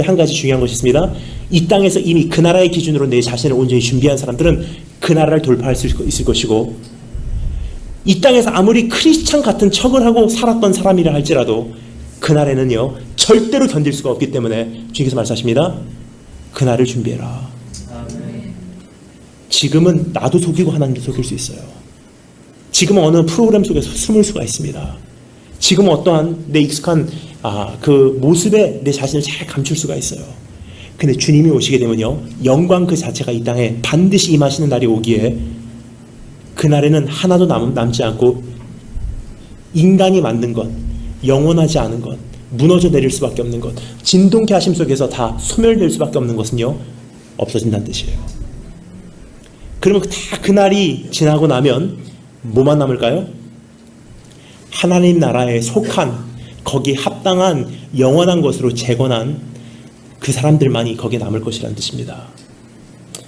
한 가지 중요한 것이 있습니다. 이 땅에서 이미 그 나라의 기준으로 내 자신을 온전히 준비한 사람들은 그 나라를 돌파할 수 있을 것이고, 이 땅에서 아무리 크리스찬 같은 척을 하고 살았던 사람이라 할지라도 그날에는요 절대로 견딜 수가 없기 때문에 주님께서 말씀하십니다. 그날을 준비해라. 지금은 나도 속이고 하나님도 속일 수 있어요. 지금은 어느 프로그램 속에서 숨을 수가 있습니다. 지금은 어떠한 내 익숙한 그 모습에 내 자신을 잘 감출 수가 있어요. 근데 주님이 오시게 되면요 영광 그 자체가 이 땅에 반드시 임하시는 날이 오기에, 그날에는 하나도 남지 않고 인간이 만든 것, 영원하지 않은 것, 무너져 내릴 수밖에 없는 것, 진동케 하심 속에서 다 소멸될 수밖에 없는 것은요 없어진다는 뜻이에요. 그러면 다 그날이 지나고 나면 뭐만 남을까요? 하나님 나라에 속한, 거기에 합당한 영원한 것으로 재건한 그 사람들만이 거기에 남을 것이라는 뜻입니다.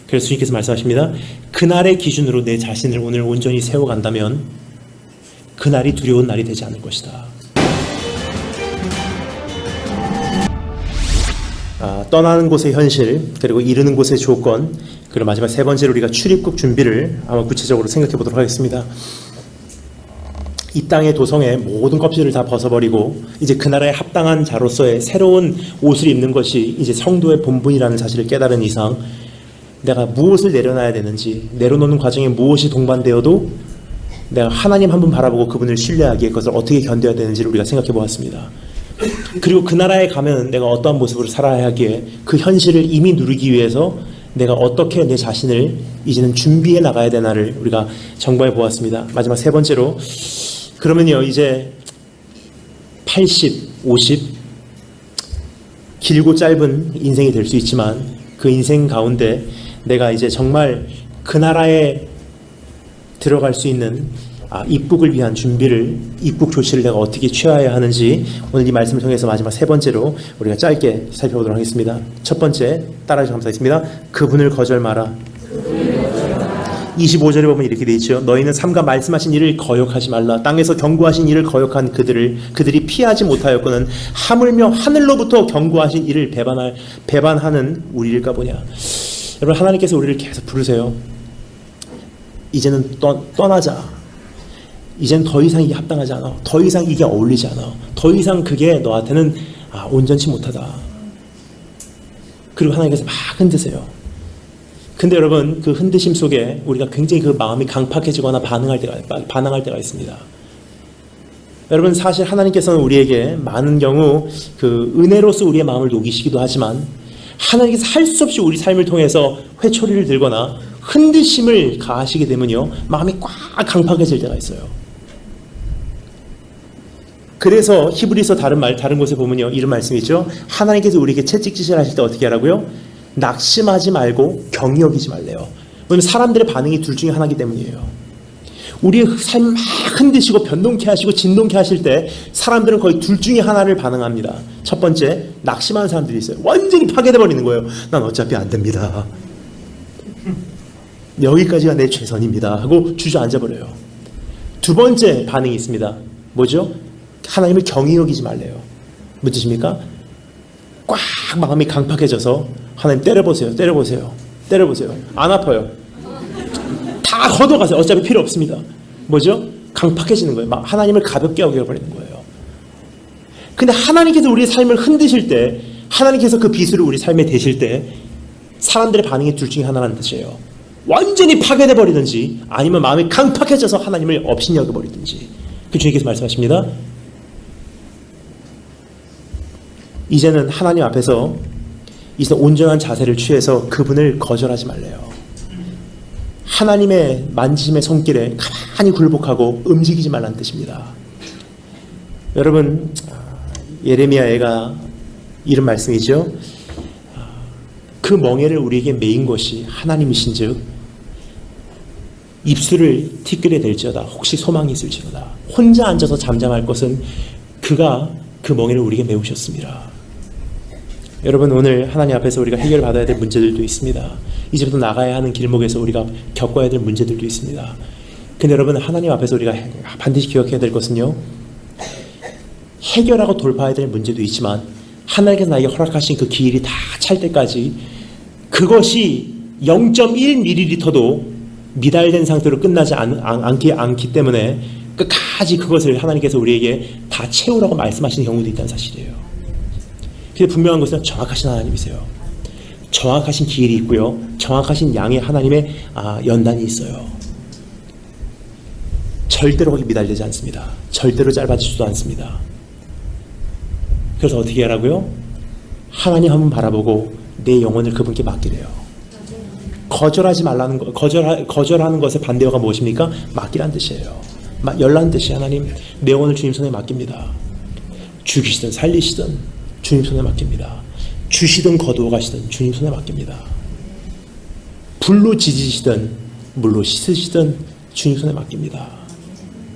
그래서 주님께서 말씀하십니다. 그날의 기준으로 내 자신을 오늘 온전히 세워간다면 그날이 두려운 날이 되지 않을 것이다. 떠나는 곳의 현실, 그리고 이르는 곳의 조건, 그리고 마지막 세 번째로 우리가 출입국 준비를 한번 구체적으로 생각해 보도록 하겠습니다. 이 땅의 도성의 모든 껍질을 다 벗어버리고 이제 그 나라에 합당한 자로서의 새로운 옷을 입는 것이 이제 성도의 본분이라는 사실을 깨달은 이상, 내가 무엇을 내려놔야 되는지, 내려놓는 과정에 무엇이 동반되어도 내가 하나님 한 분 바라보고 그분을 신뢰하기에 그것을 어떻게 견뎌야 되는지를 우리가 생각해 보았습니다. 그리고 그 나라에 가면 내가 어떠한 모습으로 살아야 하기에 그 현실을 이미 누리기 위해서 내가 어떻게 내 자신을 이제는 준비해 나가야 되나를 우리가 점검해 보았습니다. 마지막 세 번째로, 그러면요 이제 80, 50 길고 짧은 인생이 될 수 있지만 그 인생 가운데 내가 이제 정말 그 나라에 들어갈 수 있는 입국을 위한 준비를, 입국 조치를 내가 어떻게 취해야 하는지 오늘 이 말씀을 통해서 마지막 세 번째로 우리가 짧게 살펴보도록 하겠습니다. 첫 번째, 따라해주셔서 감사하겠습니다. 그분을 거절 마라. 25절에 보면 이렇게 되어 있죠. 너희는 삼가 말씀하신 일을 거역하지 말라. 땅에서 경고하신 일을 거역한 그들이 피하지 못하였거늘 하물며 하늘로부터 경고하신 일을 배반하는 우리일까 보냐. 여러분, 하나님께서 우리를 계속 부르세요. 이제는 떠나자. 이제는 더 이상 이게 합당하지 않아. 더 이상 이게 어울리지 않아. 더 이상 그게 너한테는 온전치 못하다. 그리고 하나님께서 막 흔드세요. 근데 여러분, 그 흔드심 속에 우리가 굉장히 그 마음이 강팍해지거나 반항할 때가 있습니다. 여러분, 사실 하나님께서는 우리에게 많은 경우 그 은혜로서 우리의 마음을 녹이시기도 하지만, 하나님께서 할 수 없이 우리 삶을 통해서 회초리를 들거나 흔드심을 가하시게 되면요 마음이 꽉 강팍해질 때가 있어요. 그래서 히브리서 다른 곳에 보면요 이런 말씀이 있죠. 하나님께서 우리에게 채찍질을 하실 때 어떻게 하라고요? 낙심하지 말고 경히 여기지 말래요. 왜냐면 사람들의 반응이 둘 중에 하나이기 때문이에요. 우리의 삶을 막 흔드시고 변동케 하시고 진동케 하실 때 사람들은 거의 둘 중에 하나를 반응합니다. 첫 번째, 낙심하는 사람들이 있어요. 완전히 파괴돼 버리는 거예요. 난 어차피 안 됩니다. 여기까지가 내 최선입니다 하고 주저앉아 버려요. 두 번째 반응이 있습니다. 뭐죠? 하나님을 경히 여기지 말래요. 무슨 뜻입니까? 꽉 마음이 강팍해져서 하나님 때려보세요. 안 아파요. 다 걷어가세요. 어차피 필요 없습니다. 뭐죠? 강팍해지는 거예요. 막 하나님을 가볍게 여겨버리는 거예요. 근데 하나님께서 우리의 삶을 흔드실 때, 하나님께서 그 비수를 우리 삶에 대실 때 사람들의 반응이 둘 중에 하나라는 뜻이에요. 완전히 파괴돼 버리든지 아니면 마음이 강팍해져서 하나님을 업신여겨 버리든지. 그 주님께서 말씀하십니다. 이제는 하나님 앞에서 이제 온전한 자세를 취해서 그분을 거절하지 말래요. 하나님의 만지심의 손길에 가만히 굴복하고 움직이지 말라는 뜻입니다. 여러분, 예레미야가 이런 말씀이죠. 그 멍에를 우리에게 메인 것이 하나님이신즉 입술을 티끌에 댈지어다 혹시 소망이 있을지어다. 혼자 앉아서 잠잠할 것은 그가 그 멍에를 우리에게 메우셨습니다. 여러분, 오늘 하나님 앞에서 우리가 해결받아야 될 문제들도 있습니다. 이제부터 나가야 하는 길목에서 우리가 겪어야 될 문제들도 있습니다. 근데 여러분, 하나님 앞에서 우리가 반드시 기억해야 될 것은요, 해결하고 돌파해야 될 문제도 있지만 하나님께서 나에게 허락하신 그 기일이 다 찰 때까지 그것이 0.1ml도 미달된 상태로 끝나지 않기 때문에 끝까지 그것을 하나님께서 우리에게 다 채우라고 말씀하시는 경우도 있다는 사실이에요. 그래서 분명한 것은 정확하신 하나님이세요. 정확하신 기일이 있고요. 정확하신 양의 하나님의 연단이 있어요. 절대로 거기 미달되지 않습니다. 절대로 짧아지지도 않습니다. 그래서 어떻게 하라고요? 하나님 한번 바라보고 내 영혼을 그분께 맡기래요. 거절하지 말라는 거, 거절하는 것의 반대어가 무엇입니까? 맡기란 뜻이에요. 열라는 뜻이 하나님 내 영혼을 주님 손에 맡깁니다. 죽이시든 살리시든 주님 손에 맡깁니다. 주시든 거두어 가시든 주님 손에 맡깁니다. 불로 지지시든 물로 씻으시든 주님 손에 맡깁니다.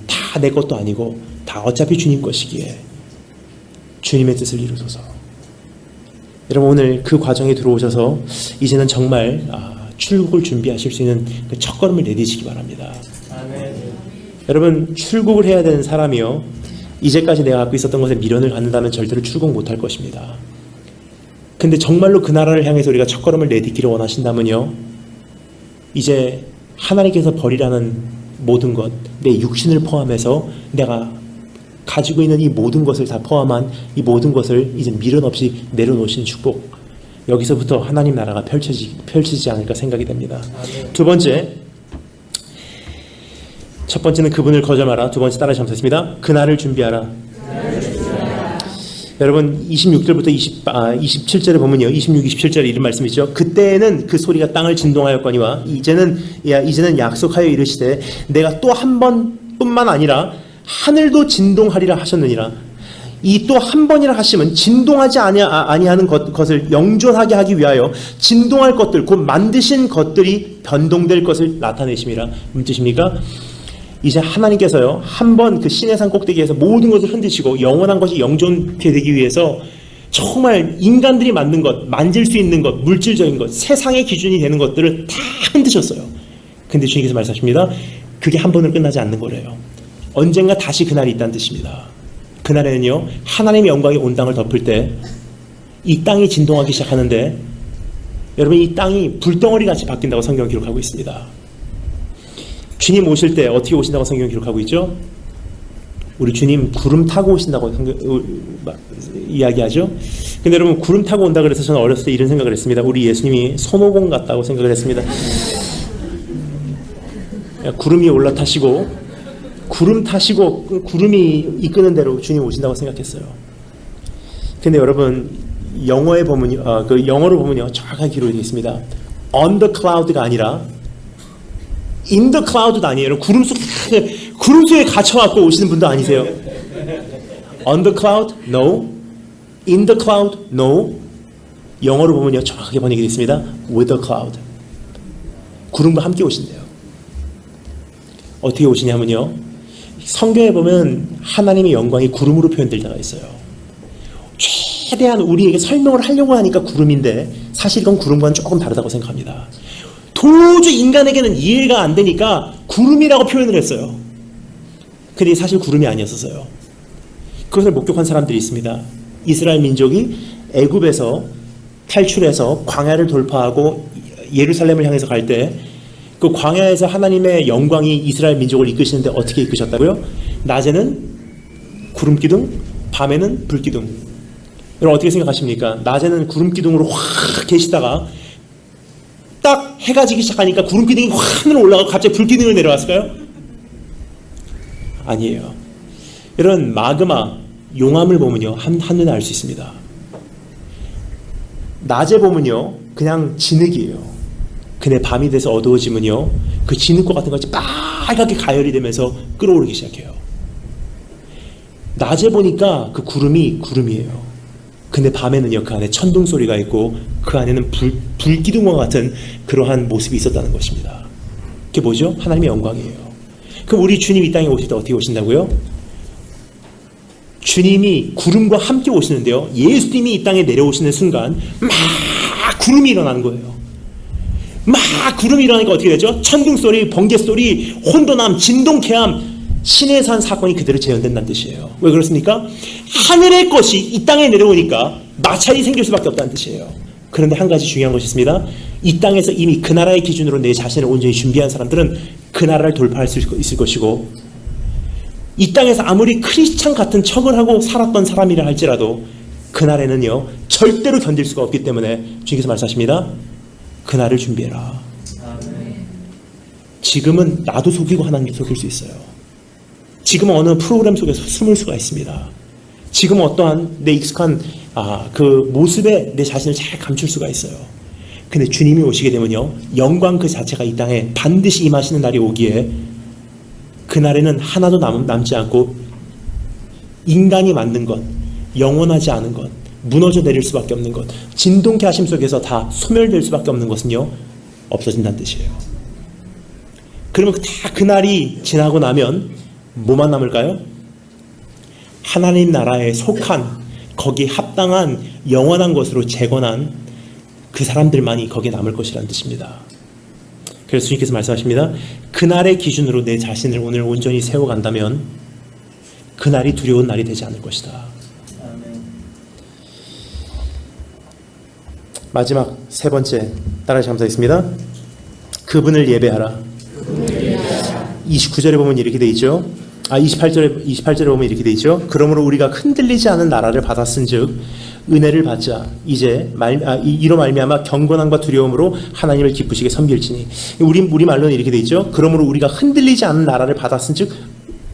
다 내 것도 아니고 다 어차피 주님 것이기에 주님의 뜻을 이루소서. 여러분 오늘 그 과정에 들어오셔서 이제는 정말 출국을 준비하실 수 있는 그 첫걸음을 내디시기 바랍니다. 아멘. 여러분 출국을 해야 되는 사람이요, 이제까지 내가 갖고 있었던 것에 미련을 갖는다면 절대로 출국 못할 것입니다. 근데 정말로 그 나라를 향해서 우리가 첫걸음을 내딛기를 원하신다면요, 이제 하나님께서 버리라는 모든 것, 내 육신을 포함해서 내가 가지고 있는 이 모든 것을 다 포함한 이 모든 것을 이제 미련 없이 내려놓으시는 축복, 여기서부터 하나님 나라가 펼쳐지지 않을까 생각이 됩니다. 두 번째, 첫 번째는 그분을 거절하라. 두 번째 따라 잘못했습니다. 그날을 준비하라. 여러분 26절부터 27절에 보면요, 26, 27절에 이런 말씀이 있죠. 그때에는 그 소리가 땅을 진동하였거니와 이제는 약속하여 이르시되 내가 또 한 번뿐만 아니라 하늘도 진동하리라 하셨느니라. 이 또 한 번이라 하시면 진동하지 아니하는 것을 영존하게 하기 위하여 진동할 것들, 곧 만드신 것들이 변동될 것을 나타내심이라. 무슨 뜻입니까? 이제 하나님께서요, 한 번 그 시내산 꼭대기에서 모든 것을 흔드시고 영원한 것이 영존케 되기 위해서 정말 인간들이 만든 것, 만질 수 있는 것, 물질적인 것, 세상의 기준이 되는 것들을 다 흔드셨어요. 근데 주님께서 말씀하십니다. 그게 한 번으로 끝나지 않는 거래요. 언젠가 다시 그날이 있다는 뜻입니다. 그날에는요, 하나님의 영광이 온 땅을 덮을 때 이 땅이 진동하기 시작하는데, 여러분 이 땅이 불덩어리 같이 바뀐다고 성경은 기록하고 있습니다. 주님 오실 때 어떻게 오신다고 성경은 기록하고 있죠? 우리 주님 구름 타고 오신다고 이야기하죠. 근데 여러분 구름 타고 온다 그래서 저는 어렸을 때 이런 생각을 했습니다. 우리 예수님이 손오공 같다고 생각을 했습니다. 구름 위에 올라타시고 구름 타시고 구름이 이끄는 대로 주님 오신다고 생각했어요. 근데 여러분 영어에 보면요, 그 영어로 보면요 정확하게 기록이 되어 있습니다. On the cloud가 아니라 in the cloud도 아니에요. 구름 속에 갇혀갖고 오시는 분도 아니세요. On the cloud? No. In the cloud? No. 영어로 보면요 정확하게 번역이 되어 있습니다. With the cloud. 구름과 함께 오신대요. 어떻게 오시냐면요, 성경에 보면 하나님의 영광이 구름으로 표현될 때가 있어요. 최대한 우리에게 설명을 하려고 하니까 구름인데 사실 이건 구름과는 조금 다르다고 생각합니다. 도저히 인간에게는 이해가 안 되니까 구름이라고 표현을 했어요. 근데 사실 구름이 아니었어요. 그것을 목격한 사람들이 있습니다. 이스라엘 민족이 애굽에서 탈출해서 광야를 돌파하고 예루살렘을 향해서 갈 때 그 광야에서 하나님의 영광이 이스라엘 민족을 이끄시는데 어떻게 이끄셨다고요? 낮에는 구름기둥, 밤에는 불기둥. 여러분 어떻게 생각하십니까? 낮에는 구름기둥으로 확 계시다가 딱 해가 지기 시작하니까 구름기둥이 확 하늘로 올라가고 갑자기 불기둥으로 내려왔을까요? 아니에요. 이런 마그마, 용암을 보면요 한눈에 알 수 있습니다. 낮에 보면요 그냥 진흙이에요. 근데 밤이 돼서 어두워지면요 그 진흙과 같은 것이 빨갛게 가열이 되면서 끓어오르기 시작해요. 낮에 보니까 그 구름이 구름이에요. 근데 밤에는요 그 안에 천둥 소리가 있고 그 안에는 불기둥과 같은 그러한 모습이 있었다는 것입니다. 그게 뭐죠? 하나님의 영광이에요. 그럼 우리 주님 이 땅에 오실 때 어떻게 오신다고요? 주님이 구름과 함께 오시는데요, 예수님이 이 땅에 내려오시는 순간 막 구름이 일어나는 거예요. 막 구름이 일어나니까 어떻게 되죠? 천둥 소리, 번개 소리, 혼돈함, 진동케함, 신에서 한 사건이 그대로 재현된다는 뜻이에요. 왜 그렇습니까? 하늘의 것이 이 땅에 내려오니까 마찰이 생길 수밖에 없다는 뜻이에요. 그런데 한 가지 중요한 것이 있습니다. 이 땅에서 이미 그 나라의 기준으로 내 자신을 온전히 준비한 사람들은 그 나라를 돌파할 수 있을 것이고, 이 땅에서 아무리 크리스찬 같은 척을 하고 살았던 사람이라 할지라도 그날에는요 절대로 견딜 수가 없기 때문에 주님께서 말씀하십니다. 그날을 준비해라. 지금은 나도 속이고 하나님도 속일 수 있어요. 지금은 어느 프로그램 속에서 숨을 수가 있습니다. 지금은 어떠한 내 익숙한 그 모습에 내 자신을 잘 감출 수가 있어요. 근데 주님이 오시게 되면요 영광 그 자체가 이 땅에 반드시 임하시는 날이 오기에, 그날에는 하나도 남지 않고 인간이 만든 것, 영원하지 않은 것, 무너져 내릴 수밖에 없는 것, 진동케 하심 속에서 다 소멸될 수밖에 없는 것은요 없어진다는 뜻이에요. 그러면 다 그날이 지나고 나면 뭐만 남을까요? 하나님 나라에 속한, 거기에 합당한 영원한 것으로 재건한 그 사람들만이 거기에 남을 것이라는 뜻입니다. 그래서 주님께서 말씀하십니다. 그날의 기준으로 내 자신을 오늘 온전히 세워간다면 그날이 두려운 날이 되지 않을 것이다. 마지막 세 번째, 따라서 감사하겠습니다. 그분을 예배하라. 29절에 보면 이렇게 돼 있죠. 28절에 보면 이렇게 돼 있죠. 그러므로 우리가 흔들리지 않은 나라를 받았은즉 은혜를 받자. 이제 이로 말미암아 경건함과 두려움으로 하나님을 기쁘시게 섬길지니. 우리 말로는 이렇게 돼 있죠. 그러므로 우리가 흔들리지 않은 나라를 받았은즉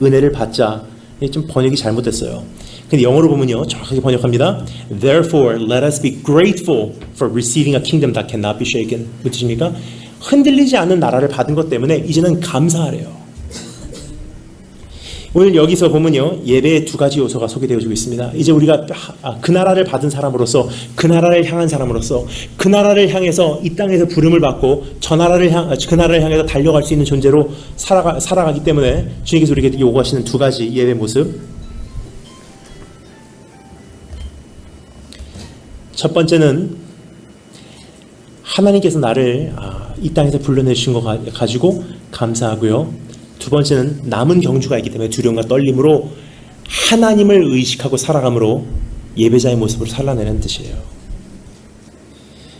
은혜를 받자. 좀 번역이 잘못됐어요. 근데 영어로 보면요 정확하게 번역합니다. Therefore, let us be grateful for receiving a kingdom that cannot be shaken. 무슨 뜻입니까? 흔들리지 않는 나라를 받은 것 때문에 이제는 감사하래요. 오늘 여기서 보면요 예배의 두 가지 요소가 소개되어지고 있습니다. 이제 우리가 그 나라를 받은 사람으로서, 그 나라를 향한 사람으로서, 그 나라를 향해서 이 땅에서 부름을 받고 그 나라를 향해서 달려갈 수 있는 존재로 살아가기 때문에 주님께서 우리에게 요구하시는 두 가지 예배 모습. 첫 번째는 하나님께서 나를 이 땅에서 불러내신 거 가지고 감사하고요. 두 번째는 남은 경주가 있기 때문에 두려움과 떨림으로 하나님을 의식하고 살아감으로 예배자의 모습으로 살아내는 뜻이에요.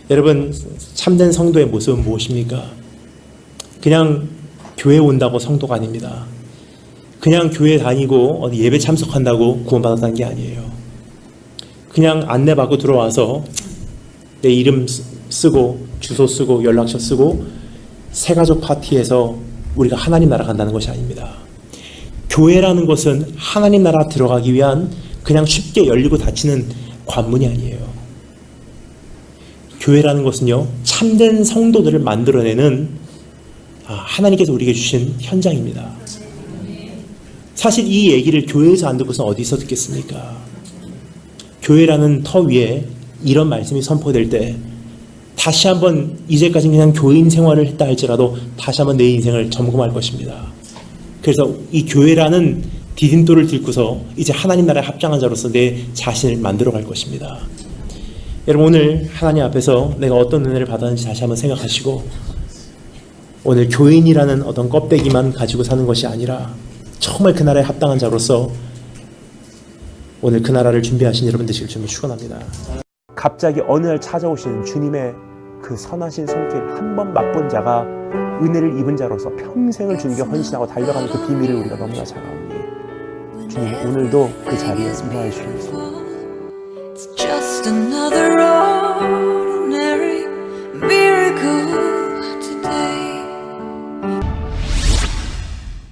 여러분, 참된 성도의 모습은 무엇입니까? 그냥 교회 온다고 성도가 아닙니다. 그냥 교회 다니고 어디 예배 참석한다고 구원받았다는 게 아니에요. 그냥 안내받고 들어와서 내 이름 쓰고 주소 쓰고 연락처 쓰고 새가족 파티에서 우리가 하나님 나라 간다는 것이 아닙니다. 교회라는 것은 하나님 나라 들어가기 위한 그냥 쉽게 열리고 닫히는 관문이 아니에요. 교회라는 것은요 참된 성도들을 만들어내는 하나님께서 우리에게 주신 현장입니다. 사실 이 얘기를 교회에서 안 듣고서 어디서 듣겠습니까? 교회라는 터 위에 이런 말씀이 선포될 때 다시 한번 이제까지 그냥 교인 생활을 했다 할지라도 다시 한번 내 인생을 점검할 것입니다. 그래서 이 교회라는 디딤돌을 들고서 이제 하나님 나라에 합장한 자로서 내 자신을 만들어갈 것입니다. 여러분, 오늘 하나님 앞에서 내가 어떤 은혜를 받았는지 다시 한번 생각하시고, 오늘 교인이라는 어떤 껍데기만 가지고 사는 것이 아니라 정말 그 나라에 합당한 자로서 오늘 그 나라를 준비하신 여러분 되시길 주님을 축원합니다. 갑자기 어느 날 찾아오시는 주님의 그 선하신 손길 한 번 맛본 자가 은혜를 입은 자로서 평생을 주님께 헌신하고 달려가는 그 비밀을 우리가 너무나 잘 아오니 주님 오늘도 그 자리에 임하여 주옵소서. It's just another ordinary miracle.